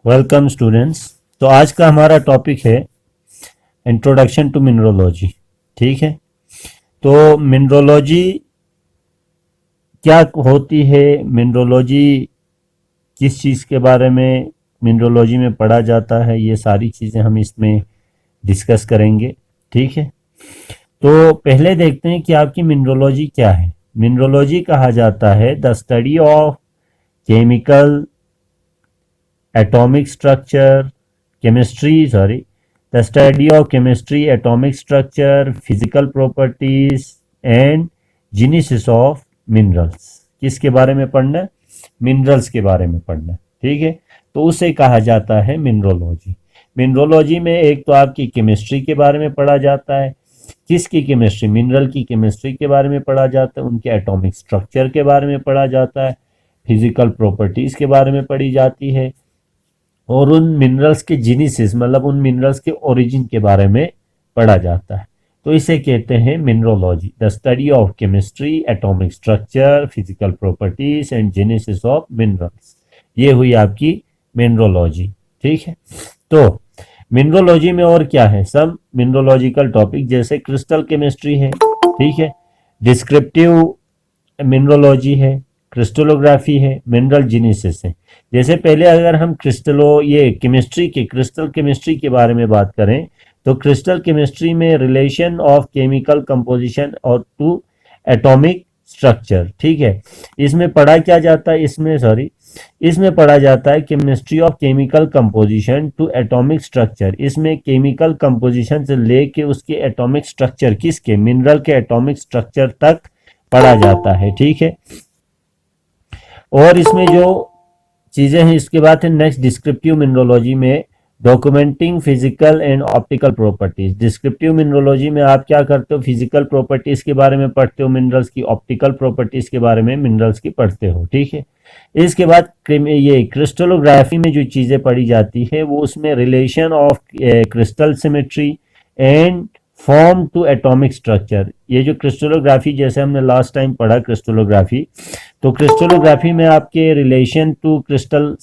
Welcome students. तो आज का हमारा टॉपिक है इंट्रोडक्शन टू मिनरोलॉजी। ठीक है, तो मिनरोलॉजी क्या होती है, मिनरोलॉजी किस चीज़ के बारे में मिनरोलॉजी में पढ़ा जाता है, ये सारी चीज़ें हम इसमें डिस्कस करेंगे। ठीक है, तो पहले देखते हैं कि आपकी मिनरोलॉजी क्या है। मिनरोलॉजी कहा जाता है the study of chemical atomic structure, the study of chemistry, atomic structure, physical properties and genesis of minerals। किसके बारे में पढ़ना है? मिनरल्स के बारे में पढ़ना है। ठीक है, तो उसे कहा जाता है मिनरोलॉजी। मिनरोलॉजी में एक तो आपकी केमिस्ट्री के बारे में पढ़ा जाता है। किसकी केमिस्ट्री? मिनरल की केमिस्ट्री के बारे में पढ़ा जाता है, उनके एटॉमिक स्ट्रक्चर के बारे में पढ़ा जाता है, फिजिकल प्रॉपर्टीज के बारे में पढ़ी जाती है, और उन मिनरल्स के जीनिसिस मतलब उन मिनरल्स के ओरिजिन के बारे में पढ़ा जाता है। तो इसे कहते हैं mineralogy, the study of chemistry, atomic structure, physical properties and genesis of minerals. ये हुई आपकी मिनरोलॉजी। ठीक है, तो मिनरोलॉजी में और क्या है? सब मिनरोलॉजिकल टॉपिक जैसे क्रिस्टल केमिस्ट्री है, ठीक है, डिस्क्रिप्टिव मिनरोलॉजी है, क्रिस्टलोग्राफी है, मिनरल जीनिसिस है। जैसे पहले अगर हम क्रिस्टल केमिस्ट्री के बारे में बात करें तो क्रिस्टल केमिस्ट्री में रिलेशन ऑफ केमिकल कंपोजिशन और टू एटॉमिक स्ट्रक्चर। ठीक है, इसमें पढ़ा क्या जाता है? इसमें पढ़ा जाता है chemistry of chemical composition to atomic structure. इसमें केमिकल कंपोजिशन से लेके उसके एटॉमिक स्ट्रक्चर, किसके? मिनरल के एटॉमिक स्ट्रक्चर तक पढ़ा जाता है। ठीक है, और इसमें जो चीज़ें हैं इसके बाद है नेक्स्ट डिस्क्रिप्टिव मिनरोलॉजी में documenting physical and optical properties. Descriptive mineralogy में आप क्या करते हो? फिजिकल प्रॉपर्टीज के बारे में पढ़ते हो मिनरल्स की, ऑप्टिकल प्रॉपर्टीज के बारे में मिनरल्स की पढ़ते हो। ठीक है, इसके बाद ये क्रिस्टलोग्राफी में जो चीज़ें पढ़ी जाती है वो उसमें relation of crystal symmetry and form to atomic structure. ये जो क्रिस्टलोग्राफी, जैसे हमने लास्ट टाइम पढ़ा क्रिस्टलोग्राफी, तो क्रिस्टलोग्राफी में आपके रिलेशन टू क्रिस्टल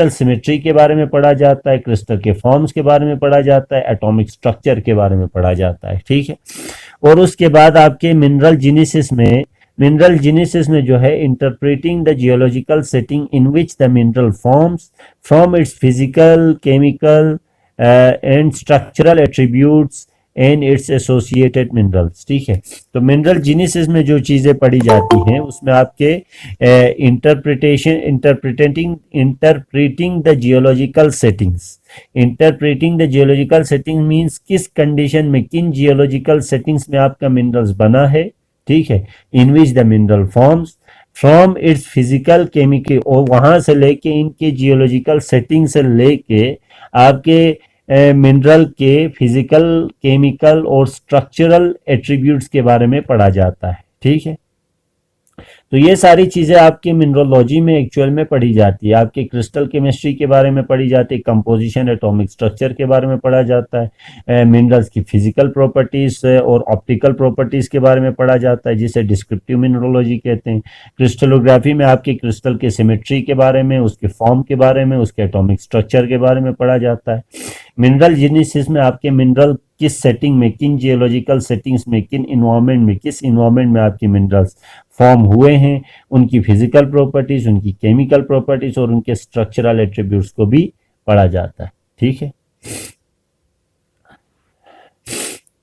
सिमेट्री के बारे में पढ़ा जाता है, क्रिस्टल के फॉर्म्स के बारे में पढ़ा जाता है, एटॉमिक स्ट्रक्चर के बारे में पढ़ा जाता है। ठीक है, और उसके बाद आपके मिनरल जीनेसिस में जो है interpreting the geological setting in which the mineral forms from its physical, chemical and structural attributes and it's associated minerals. ठीक है, तो मिनरल जीनेसिस में जो चीज़ें पढ़ी जाती हैं उसमें आपके interpreting the geological settings means किस कंडीशन में, किन जियोलॉजिकल सेटिंग्स में आपका मिनरल्स बना है। ठीक है, in which the mineral forms from its physical, chemical, और वहां से लेके इनके जियोलॉजिकल सेटिंग से लेके आपके मिनरल के फिजिकल, केमिकल और स्ट्रक्चरल एट्रीब्यूट्स के बारे में पढ़ा जाता है। ठीक है, तो ये सारी चीज़ें आपके मिनरोलॉजी में एक्चुअल में पढ़ी जाती है। आपके क्रिस्टल केमिस्ट्री के बारे में पढ़ी जाती है, कंपोजिशन, एटॉमिक स्ट्रक्चर के बारे में पढ़ा जाता है, मिनरल्स की फिजिकल प्रॉपर्टीज और ऑप्टिकल प्रॉपर्टीज के बारे में पढ़ा जाता है, जिसे डिस्क्रिप्टिव मिनरोलॉजी कहते हैं। क्रिस्टलोग्राफी में आपके क्रिस्टल के सिमेट्री के बारे में, उसके फॉर्म के बारे में, उसके एटॉमिक स्ट्रक्चर के बारे में पढ़ा जाता है। मिनरल जीनेसिस में आपके मिनरल किस सेटिंग में, किन जियोलॉजिकल सेटिंग्स में, किस इन्वायरमेंट में आपके मिनरल्स फॉर्म हुए हैं, उनकी फिजिकल प्रॉपर्टीज, उनकी केमिकल प्रॉपर्टीज और उनके स्ट्रक्चरल एट्रीब्यूट्स को भी पढ़ा जाता है। ठीक है,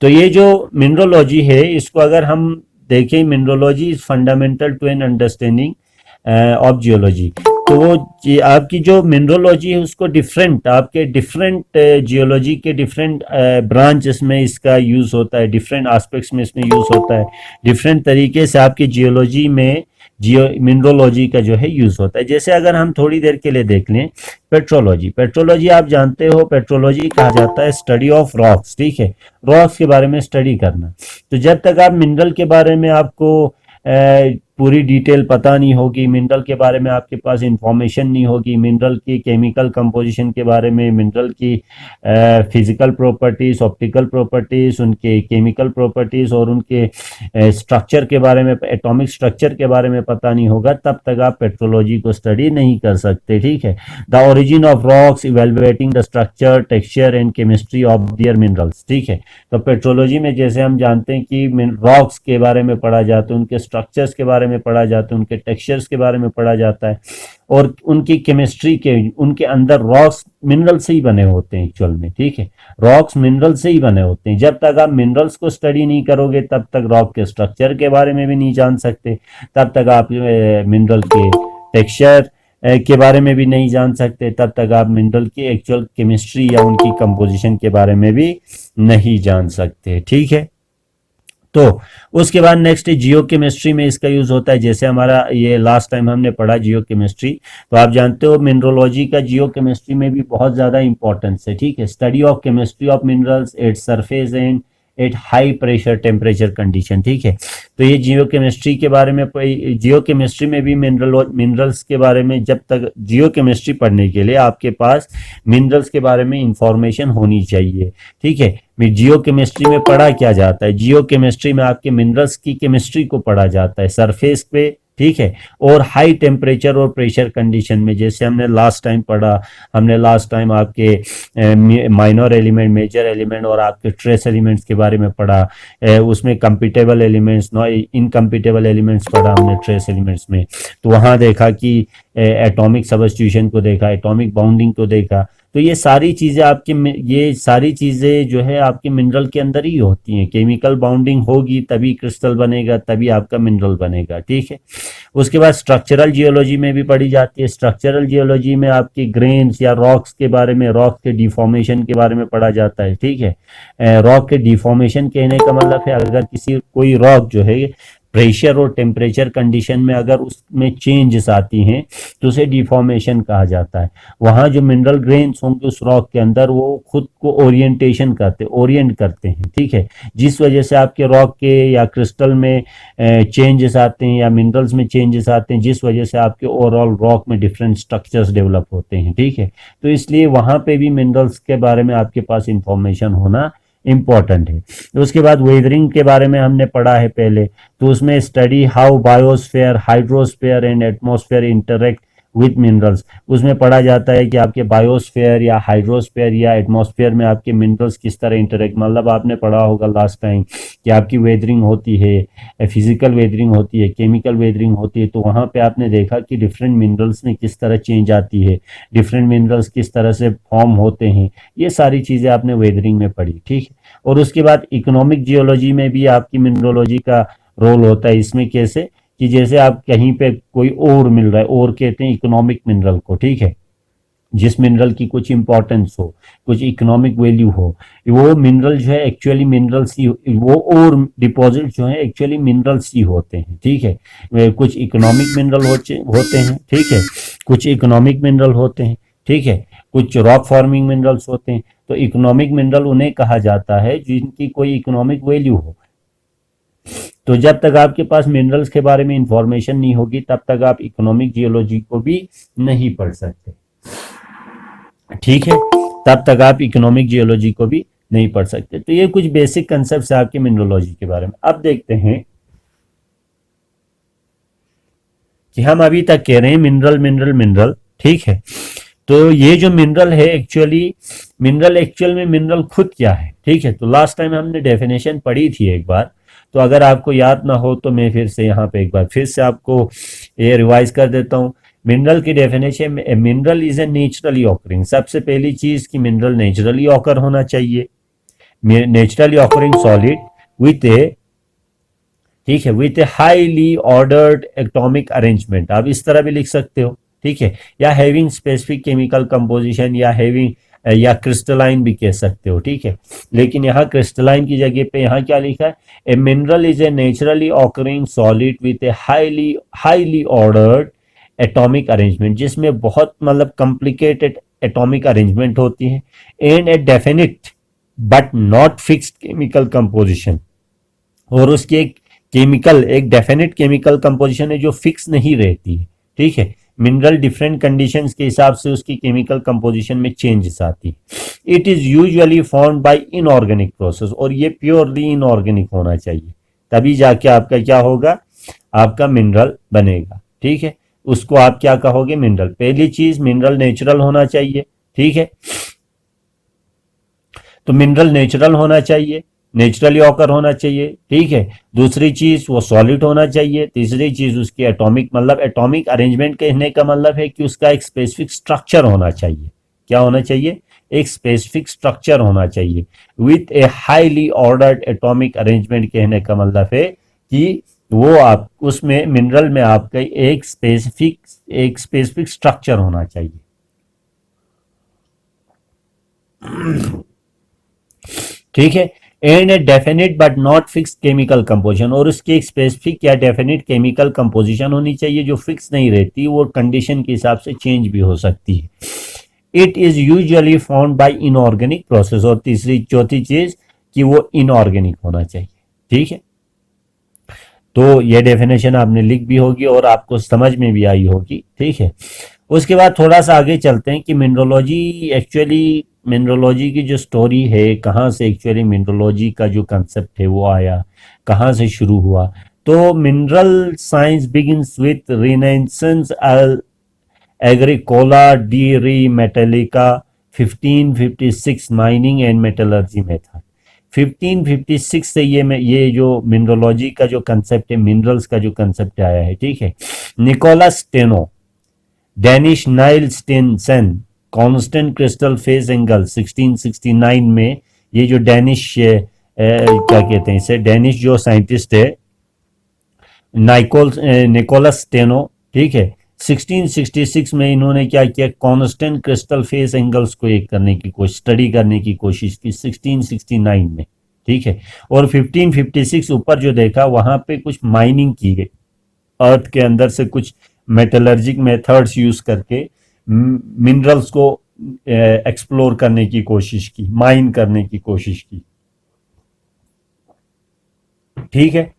तो ये जो मिनरोलॉजी है इसको अगर हम देखें, mineralogy is fundamental to an understanding of geology. तो वो आपकी जो मिनरोलॉजी है उसको डिफरेंट जियोलॉजी के डिफरेंट ब्रांचेस में इसका यूज़ होता है, डिफरेंट एस्पेक्ट्स में इसमें यूज़ होता है, डिफरेंट तरीके से आपकी जियोलॉजी में मिनरोलॉजी का जो है यूज़ होता है। जैसे अगर हम थोड़ी देर के लिए देख लें पेट्रोलॉजी आप जानते हो, पेट्रोलॉजी कहा जाता है स्टडी ऑफ रॉक्स। ठीक है, रॉक्स के बारे में स्टडी करना। तो जब तक आप मिनरल के बारे में आपको पूरी डिटेल पता नहीं होगी, मिनरल के बारे में आपके पास इंफॉर्मेशन नहीं होगी, मिनरल की केमिकल कंपोजिशन के बारे में, मिनरल की फिजिकल प्रॉपर्टीज, ऑप्टिकल प्रॉपर्टीज, उनके केमिकल प्रॉपर्टीज और उनके स्ट्रक्चर के बारे में, एटॉमिक स्ट्रक्चर के बारे में पता नहीं होगा, तब तक आप पेट्रोलॉजी को स्टडी नहीं कर सकते। ठीक है। The origin of rocks, evaluating the structure, texture and chemistry of their minerals. ठीक है। तो पेट्रोलॉजी में जैसे हम जानते हैं कि रॉक्स के बारे में पढ़ा जाता है, उनके स्ट्रक्चर्स के बारे में पढ़ा जाता है, उनके टेक्सचर्स के बारे में पढ़ा जाता है, और उनकी केमिस्ट्री के, उनके अंदर रॉक्स मिनरल से ही बने होते हैं एक्चुअल में। ठीक है। रॉक्स मिनरल से ही बने होते हैं। जब तक आप मिनरल्स को स्टडी नहीं करोगे तब तक रॉक के स्ट्रक्चर के बारे में भी नहीं जान सकते, तब तक आप मिनरल के टेक्सचर के बारे में भी नहीं जान सकते, तब तक आप मिनरल की एक्चुअल केमिस्ट्री या उनकी कंपोजिशन के बारे में भी नहीं जान सकते। ठीक है। तो उसके बाद नेक्स्ट जियो केमिस्ट्री में इसका यूज होता है। जैसे हमारा ये लास्ट टाइम हमने पढ़ा जियो केमिस्ट्री, तो आप जानते हो मिनरोलॉजी का जियो केमिस्ट्री में भी बहुत ज्यादा इंपॉर्टेंस है। ठीक है। Study of chemistry of minerals at surface and at high pressure temperature condition. ठीक है। तो ये जियो केमिस्ट्री के बारे में, जियो केमिस्ट्री में भी मिनरल्स के बारे में, जब तक जियो केमिस्ट्री पढ़ने के लिए आपके पास मिनरल्स के बारे में इंफॉर्मेशन होनी चाहिए। ठीक है। जियो केमिस्ट्री में पढ़ा क्या जाता है? जियो केमिस्ट्री में आपके मिनरल्स की केमिस्ट्री को पढ़ा जाता है सरफेस पे। ठीक है। और हाई टेम्परेचर और प्रेशर कंडीशन में, जैसे हमने लास्ट टाइम पढ़ा, हमने लास्ट टाइम आपके माइनर एलिमेंट, मेजर एलिमेंट और आपके ट्रेस एलिमेंट्स के बारे में पढ़ा। उसमें कंपिटेबल एलिमेंट्स, नॉ इनकम्पिटेबल एलिमेंट्स पढ़ा हमने ट्रेस एलिमेंट्स में। तो वहाँ देखा कि एटॉमिक सब्स्टिट्यूशन को देखा, एटॉमिक बाउंडिंग को देखा। तो ये सारी चीज़ें आपके, ये सारी चीज़ें जो है आपके मिनरल के अंदर ही होती हैं। केमिकल बाउंडिंग होगी तभी क्रिस्टल बनेगा, तभी आपका मिनरल बनेगा। ठीक है। उसके बाद स्ट्रक्चरल जियोलॉजी में भी पढ़ी जाती है। स्ट्रक्चरल जियोलॉजी में आपकी ग्रेन्स या रॉक्स के बारे में, रॉक के डिफॉर्मेशन के बारे में पढ़ा जाता है। ठीक है। रॉक के डिफॉर्मेशन कहने का मतलब है, अगर किसी कोई रॉक जो है प्रेशर और टेम्परेचर कंडीशन में अगर उसमें चेंजेस आती हैं तो उसे डिफॉर्मेशन कहा जाता है। वहाँ जो मिनरल ग्रेन्स होंगे उस रॉक के अंदर, वो खुद को ओरिएंटेशन करते, ओरिएंट करते हैं। ठीक है। जिस वजह से आपके रॉक के या क्रिस्टल में चेंजेस आते हैं या मिनरल्स में चेंजेस आते हैं, जिस वजह से आपके ओवरऑल रॉक में डिफरेंट स्ट्रक्चर्स डेवलप होते हैं। ठीक है। तो इसलिए वहाँ पे भी मिनरल्स के बारे में आपके पास इंफॉर्मेशन होना इम्पॉर्टेंट है। उसके बाद वेदरिंग के बारे में हमने पढ़ा है पहले, तो उसमें study how biosphere, hydrosphere and atmosphere interact with minerals. उसमें पढ़ा जाता है कि आपके बायोस्फीयर या हाइड्रोस्फीयर या एटमॉस्फेयर में आपके मिनरल्स किस तरह इंटरेक्ट, मतलब आपने पढ़ा होगा लास्ट टाइम कि आपकी वेदरिंग होती है, फिजिकल वेदरिंग होती है, केमिकल वेदरिंग होती है। तो वहाँ पे आपने देखा कि डिफरेंट मिनरल्स में किस तरह चेंज आती है, डिफरेंट मिनरल्स किस तरह से फॉर्म होते हैं, ये सारी चीज़ें आपने वेदरिंग में पढ़ी। ठीक है। और उसके बाद इकोनॉमिक जियोलॉजी में भी आपकी मिनरोलॉजी का रोल होता है। इसमें कैसे कि जैसे आप कहीं पे कोई ओर मिल रहा है, ओर कहते हैं इकोनॉमिक मिनरल को। ठीक है। जिस मिनरल की कुछ इंपॉर्टेंस हो, कुछ इकोनॉमिक वैल्यू हो, वो मिनरल जो है एक्चुअली मिनरल्स ही, वो और डिपॉजिट जो है एक्चुअली मिनरल्स ही होते हैं। ठीक है। वे कुछ इकोनॉमिक मिनरल होते हैं। ठीक है। कुछ इकोनॉमिक मिनरल होते हैं। ठीक है। कुछ रॉक फॉर्मिंग मिनरल्स होते हैं। तो इकोनॉमिक मिनरल उन्हें कहा जाता है जिनकी कोई इकोनॉमिक वैल्यू हो। तो जब तक आपके पास मिनरल्स के बारे में इंफॉर्मेशन नहीं होगी तब तक आप इकोनॉमिक जियोलॉजी को भी नहीं पढ़ सकते। ठीक है। तब तक आप इकोनॉमिक जियोलॉजी को भी नहीं पढ़ सकते। तो ये कुछ बेसिक कंसेप्ट है आपके मिनरोलॉजी के बारे में। अब देखते हैं कि हम अभी तक कह रहे हैं मिनरल मिनरल मिनरल। ठीक है। तो ये जो मिनरल है एक्चुअली, मिनरल एक्चुअल में मिनरल खुद क्या है? ठीक है। तो लास्ट टाइम हमने डेफिनेशन पढ़ी थी एक बार, तो अगर आपको याद ना हो तो मैं फिर से यहाँ पे एक बार फिर से आपको ये रिवाइज कर देता हूँ। मिनरल की डेफिनेशन में, mineral is a naturally occurring, सबसे पहली चीज कि मिनरल नेचुरली ऑकर होना चाहिए। नेचुरली ऑकरिंग सॉलिड विथ ए, ठीक है, with a highly ordered atomic arrangement, आप इस तरह भी लिख सकते हो। ठीक है। या हैविंग स्पेसिफिक केमिकल कंपोजिशन, या हैविंग, या क्रिस्टलाइन भी कह सकते हो। ठीक है। लेकिन यहाँ क्रिस्टलाइन की जगह पे यहाँ क्या लिखा है? A mineral is a naturally occurring solid with a highly ordered atomic arrangement, जिसमें बहुत मतलब कॉम्प्लिकेटेड एटॉमिक अरेंजमेंट होती है, and A definite but not fixed chemical composition, और उसकी एक केमिकल, एक डेफिनेट केमिकल कंपोजिशन है जो फिक्स नहीं रहती है, ठीक है। मिनरल डिफरेंट कंडीशंस के हिसाब से उसकी केमिकल कंपोजिशन में चेंजेस आती है। It is usually formed by inorganic process, और ये प्योरली इनऑर्गेनिक होना चाहिए, तभी जाके आपका क्या होगा, आपका मिनरल बनेगा, ठीक है। उसको आप क्या कहोगे, मिनरल। पहली चीज, मिनरल नेचुरल होना चाहिए, ठीक है। तो मिनरल नेचुरल होना चाहिए, नेचुरली ऑकर होना चाहिए, ठीक है। दूसरी चीज वो सॉलिड होना चाहिए। तीसरी चीज उसकी एटॉमिक, मतलब एटॉमिक अरेंजमेंट कहने का मतलब है कि उसका एक स्पेसिफिक स्ट्रक्चर होना चाहिए। क्या होना चाहिए, एक स्पेसिफिक स्ट्रक्चर होना चाहिए। With a highly ordered atomic arrangement कहने का मतलब है कि वो आप उसमें मिनरल में आपका एक स्पेसिफिक स्ट्रक्चर होना चाहिए, ठीक है। And a definite but not fix chemical composition, और उसकी एक स्पेसिफिक या डेफिनेट केमिकल कंपोजिशन होनी चाहिए जो फिक्स नहीं रहती, वो कंडीशन के हिसाब से चेंज भी हो सकती है। It is usually found by inorganic process, और तीसरी चौथी चीज कि वो इनऑर्गेनिक होना चाहिए, ठीक है। तो ये डेफिनेशन आपने लिख भी होगी और आपको समझ में भी आई होगी, ठीक है। उसके बाद थोड़ा सा आगे चलते हैं कि मिनरोलॉजी, एक्चुअली मिनरोलॉजी की जो स्टोरी है, कहाँ से एक्चुअली मिनरोलॉजी का जो कंसेप्ट है वो आया, कहाँ से शुरू हुआ। तो mineral science begins with renaissance Agricola de re metallica 1556 mining and metallurgy method. 1556 से ये जो मिनरोलॉजी का जो कंसेप्ट है, मिनरल्स का जो कंसेप्ट आया है, ठीक है। Nicolas Steno, Danish Niels Stensen, constant crystal phase angle 1669 में, ये जो डेनिश क्या कहते हैं इसे, डेनिश जो साइंटिस्ट है निकोलस स्टेनो, ठीक है। 1666 में इन्होंने क्या किया, कांस्टेंट क्रिस्टल फेस एंगल्स को एक करने की कोशिश, स्टडी करने की कोशिश की 1669 में, ठीक है। और 1556 ऊपर जो देखा वहां पे कुछ माइनिंग की गई, अर्थ के अंदर से कुछ मेटलर्जिक मेथड्स यूज करके मिनरल्स को एक्सप्लोर करने की कोशिश की, माइन करने की कोशिश की, ठीक है।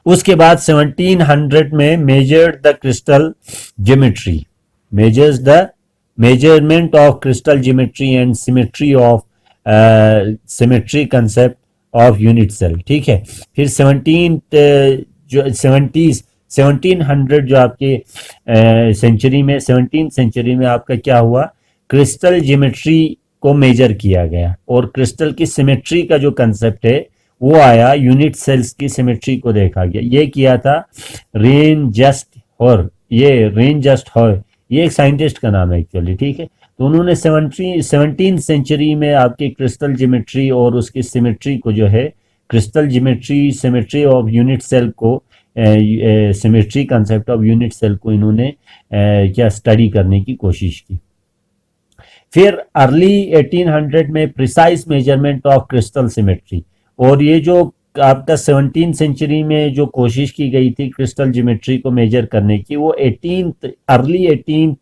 उसके बाद 1700 में measured the crystal geometry, measures the measurement of crystal geometry and symmetry of symmetry concept of unit cell, ठीक है। फिर 1700 जो आपके सेंचुरी में, 17th सेंचुरी में आपका क्या हुआ, क्रिस्टल ज्योमेट्री को मेजर किया गया, और क्रिस्टल की सिमेट्री का जो कंसेप्ट है वो आया, यूनिट सेल्स की सिमेट्री को देखा गया। ये किया था रेन जस्ट हॉर, ये रेन जस्ट हॉर, ये एक साइंटिस्ट का नाम है एक्चुअली, ठीक है। तो उन्होंने 17th सेंचुरी में आपके क्रिस्टल ज्योमेट्री और उसकी सिमेट्री को जो है, crystal geometry symmetry of unit cell को, symmetry concept of unit cell को इन्होंने क्या स्टडी करने की कोशिश की। फिर अर्ली 1800 में precise measurement of crystal symmetry, और ये जो आपका 17th सेंचुरी में जो कोशिश की गई थी क्रिस्टल ज्योमेट्री को मेजर करने की, वो अर्ली 18th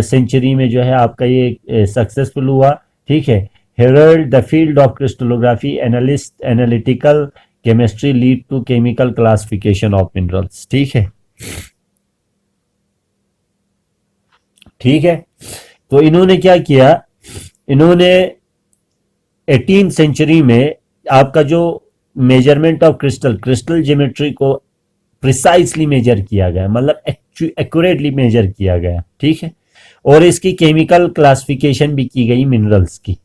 सेंचुरी में जो है आपका ये सक्सेसफुल हुआ, ठीक है। Herald the field of crystallography analytical chemistry lead to chemical classification of minerals, ठीक है, ठीक है। तो इन्होंने क्या किया, इन्होंने 18th सेंचुरी में आपका जो मेजरमेंट ऑफ क्रिस्टल ज्योमेट्री को प्रिसाइसली मेजर किया गया, मतलब एक्यूरेटली मेजर किया गया, ठीक है। और इसकी केमिकल क्लासिफिकेशन भी की गई मिनरल्स की।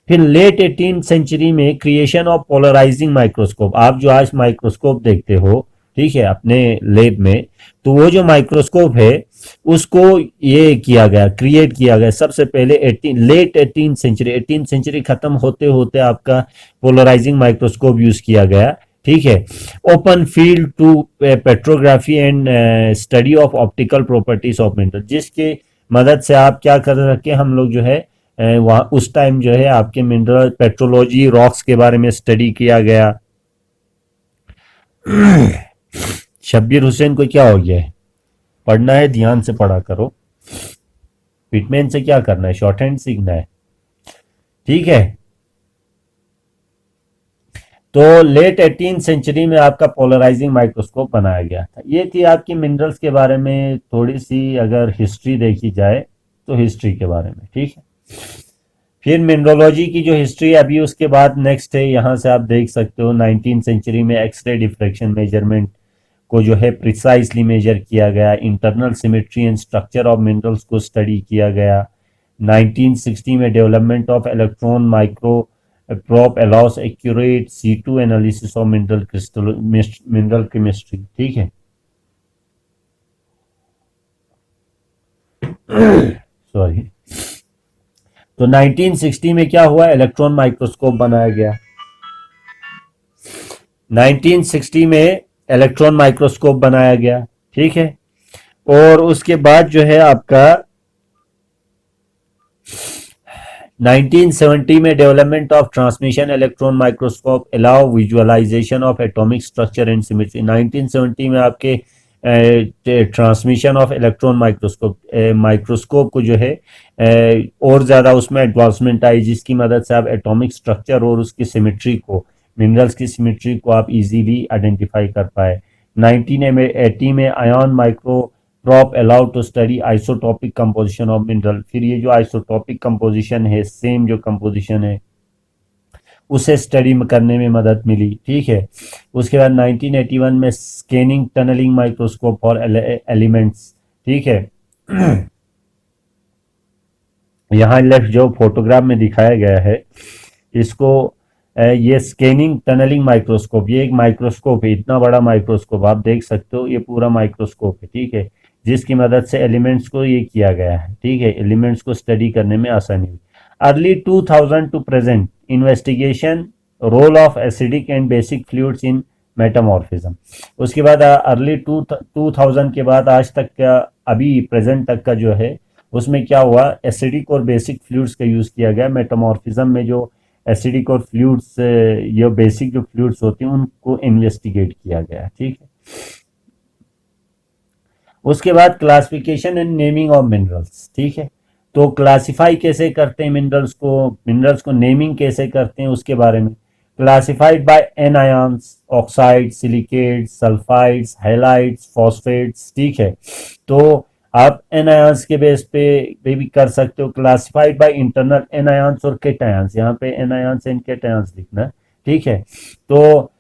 फिर लेट 18th सेंचुरी में क्रिएशन ऑफ पोलराइजिंग माइक्रोस्कोप, आप जो आज माइक्रोस्कोप देखते हो, ठीक है, अपने लैब में, तो वो जो माइक्रोस्कोप है उसको ये किया गया, क्रिएट किया गया सबसे पहले late 18th century, 18th century खत्म होते होते आपका पोलराइजिंग माइक्रोस्कोप यूज किया गया, ठीक है। Open field to petrography and study of optical properties of mineral, जिसके मदद से आप क्या कर सके, हम लोग जो है वहाँ उस टाइम जो है आपके मिनरल पेट्रोलॉजी रॉक्स के बारे में स्टडी किया गया। शब्बीर हुसैन को क्या हो गया है, पढ़ना है ध्यान से पढ़ा करो, पिटमैन से क्या करना है, शॉर्ट हैंड सीखना है, ठीक है। तो लेट 18 सेंचुरी में आपका पोलराइजिंग माइक्रोस्कोप बनाया गया था। ये थी आपकी मिनरल्स के बारे में थोड़ी सी अगर हिस्ट्री देखी जाए तो हिस्ट्री के बारे में, ठीक है। फिर मिनरोलॉजी की जो हिस्ट्री है अभी उसके बाद नेक्स्ट है, यहाँ से आप देख सकते हो 19 सेंचुरी में एक्सरे डिफ्रैक्शन मेजरमेंट को जो है प्रिसाइसली मेजर किया गया, internal symmetry and structure of minerals को स्टडी किया गया। 1960 में development of electron micro probe allow us accurate C2 analysis of mineral crystal mineral chemistry, ठीक है। सॉरी। तो 1960 में क्या हुआ, इलेक्ट्रॉन माइक्रोस्कोप बनाया गया। 1960 में इलेक्ट्रॉन माइक्रोस्कोप बनाया गया, ठीक है। और उसके बाद जो है आपका 1970 में development of transmission electron microscope allow visualization of atomic structure and symmetry. 1970 में आपके ट्रांसमिशन ऑफ इलेक्ट्रॉन माइक्रोस्कोप को जो है और ज़्यादा उसमें एडवांसमेंट आई, जिसकी मदद से आप एटॉमिक स्ट्रक्चर और उसकी सिमेट्री को, मिनरल्स की सिमेट्री को आप इजीली आइडेंटिफाई कर पाए। 1980 में ion micro probe allowed to study isotopic composition of mineral. फिर ये जो आइसोटॉपिक कंपोजिशन है, सेम जो कंपोजिशन है उसे स्टडी करने में मदद मिली, ठीक है। उसके बाद 1981 में scanning tunneling microscope for elements, ठीक है। यहाँ लेफ्ट जो फोटोग्राफ में दिखाया गया है इसको, ये स्कैनिंग टनलिंग माइक्रोस्कोप, ये एक माइक्रोस्कोप है, इतना बड़ा माइक्रोस्कोप आप देख सकते हो, ये पूरा माइक्रोस्कोप है, ठीक है, जिसकी मदद से एलिमेंट्स को ये किया गया है, ठीक है, एलिमेंट्स को स्टडी करने में आसानी हुई। Early 2000 to present investigation role of acidic and basic fluids in metamorphism. उसके बाद अर्ली 2000 के बाद आज तक का, अभी प्रेजेंट तक का जो है उसमें क्या हुआ, एसिडिक और बेसिक फ्लूइड्स का यूज किया गया मेटामॉर्फिज्म में। जो एसिडिक और फ्लूइड्स, ये बेसिक जो फ्लूइड्स होते हैं उनको इन्वेस्टिगेट किया गया, ठीक है। उसके बाद classification and naming of minerals, ठीक है। तो क्लासिफाई कैसे करते हैं मिनरल्स को नेमिंग कैसे करते हैं उसके बारे में। Classified by anions, oxide, silicates, sulphides, halides, phosphates, ठीक है। तो आप एनायंस के बेस पे भी कर सकते हो। क्लासिफाइड बाय इंटरनल एनायंस और केटायंस, यहाँ पे एनायंस एंड केटायंस लिखना, ठीक है। तो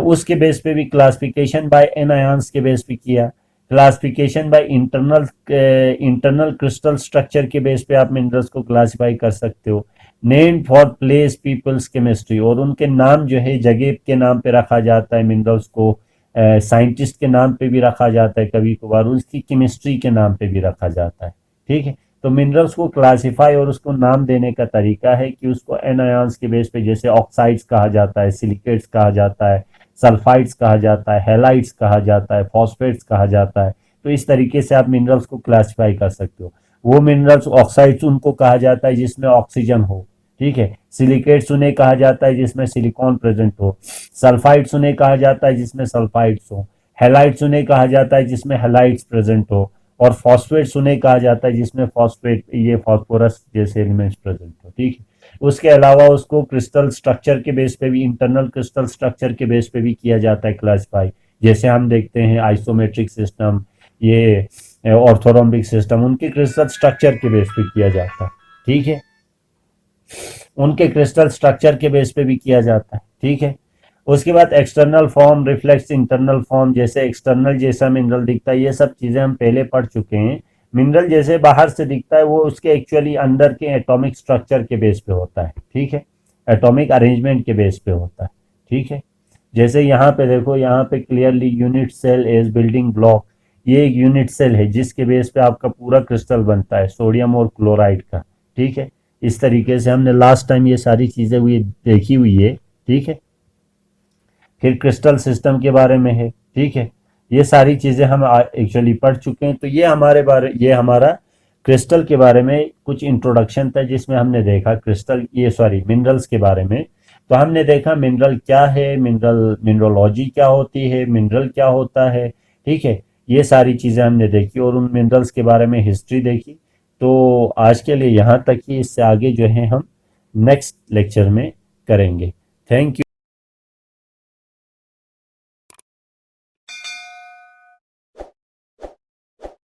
उसके बेस पे भी क्लासिफिकेशन बाय एनायंस के बेस पे किया। Classification by internal crystal structure के बेस पे आप मिनरल्स को क्लासिफाई कर सकते हो। Name for place peoples chemistry, और उनके नाम जो है जगह के नाम पे रखा जाता है मिनरल्स को, साइंटिस्ट के नाम पे भी रखा जाता है, कभी कभार उसकी केमिस्ट्री के नाम पे भी रखा जाता है, ठीक है। तो मिनरल्स को क्लासिफाई और उसको नाम देने का तरीका है कि उसको एनायंस के बेस पे, जैसे ऑक्साइड्स कहा जाता है, सिलिकेट्स कहा जाता है, सल्फाइड्स कहा जाता है, हैलाइड्स कहा जाता है, फॉस्फेट्स कहा जाता है। तो इस तरीके से आप मिनरल्स को क्लासिफाई कर सकते हो। वो मिनरल्स, ऑक्साइड्स उनको कहा जाता है जिसमें ऑक्सीजन हो, ठीक है। सिलिकेट्स उन्हें कहा जाता है जिसमें सिलिकॉन प्रेजेंट हो। सल्फाइड्स उन्हें कहा जाता है जिसमें सल्फाइड्स हो। हैलाइड्स उन्हें कहा जाता है जिसमें हैलाइड्स प्रेजेंट हो। और फॉस्फेट्स उन्हें कहा जाता है जिसमें फॉस्फेट, ये फॉस्फोरस जैसे एलिमेंट्स प्रेजेंट हो, ठीक है। उसके अलावा उसको क्रिस्टल स्ट्रक्चर के बेस पे भी, इंटरनल क्रिस्टल स्ट्रक्चर के बेस पे भी किया जाता है क्लासिफाई। जैसे हम देखते हैं आइसोमेट्रिक सिस्टम, ये ऑर्थोरोम्बिक सिस्टम, उनके क्रिस्टल स्ट्रक्चर के बेस पे किया जाता है, ठीक है, उनके क्रिस्टल स्ट्रक्चर के बेस पे भी किया जाता है, ठीक है। उसके बाद external form reflects internal form, जैसे एक्सटर्नल जैसा मिनरल दिखता है, ये सब चीजें हम पहले पढ़ चुके हैं। मिनरल जैसे बाहर से दिखता है वो उसके एक्चुअली अंदर के एटॉमिक स्ट्रक्चर के बेस पे होता है, ठीक है, एटॉमिक अरेंजमेंट के बेस पे होता है, ठीक है। जैसे यहाँ पे देखो, यहाँ पे clearly unit cell as building block, ये एक यूनिट सेल है जिसके बेस पे आपका पूरा क्रिस्टल बनता है सोडियम और क्लोराइड का, ठीक है। इस तरीके से हमने लास्ट टाइम ये सारी चीजें हुई देखी हुई है, ठीक है। फिर क्रिस्टल सिस्टम के बारे में है, ठीक है। ये सारी चीजें हम एक्चुअली पढ़ चुके हैं। तो ये हमारा क्रिस्टल के बारे में कुछ इंट्रोडक्शन था, जिसमें हमने देखा क्रिस्टल, ये सॉरी मिनरल्स के बारे में। तो हमने देखा मिनरल क्या है, मिनरोलॉजी क्या होती है, मिनरल क्या होता है, ठीक है। ये सारी चीजें हमने देखी और उन मिनरल्स के बारे में हिस्ट्री देखी। तो आज के लिए यहाँ तक ही, इससे आगे जो है हम नेक्स्ट लेक्चर में करेंगे। Thank you.